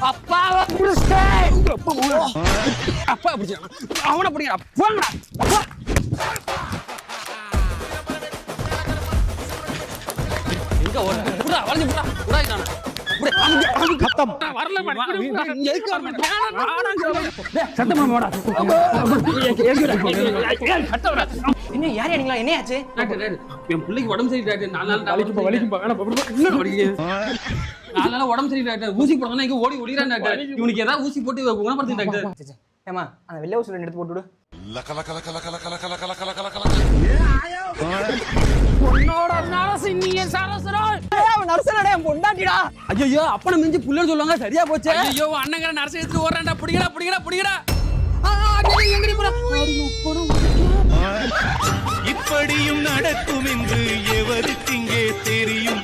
அப்பாவை புடிச்சேன். அப்பா பிடிச்சா அவனை பிடிக்கிறா. போங்கடா. எங்க ஓட? புடா வளைஞ்சு புடா. புடாயிட்டானே. என்ன யார் யாருங்களா என்னையாச்சு? என் பிள்ளைக்கு உடம்பு சரி டாக்டர். 4 நாள் உடம்பு சரி டாக்டர். ஊசி போடணும் இங்க ஓடி ஓடிறான் டாக்டர். இவனுக்கு ஏதாவது ஊசி போட்டு குணப்படுத்து டாக்டர். ஏமா அந்த வெள்ளை ஊசில எடுத்து போட்டு விடு. பொண்ணோட நரசு நீ சரசரா. அவன் நர்சனடா என் பொண்டாட்டிடா. ஐயோ அப்பன மிஞ்சி புள்ளர் சொல்லுவாங்க சரியா போச்சு. ஐயோ அண்ணங்கற நரசு எடுத்து ஓடுறான்டா. புடிங்கடா புடிங்கடா புடிங்கடா. எங்கடி போற? இப்படியும் நடக்கும் என்று எவருக்கு இங்கே தெரியும்?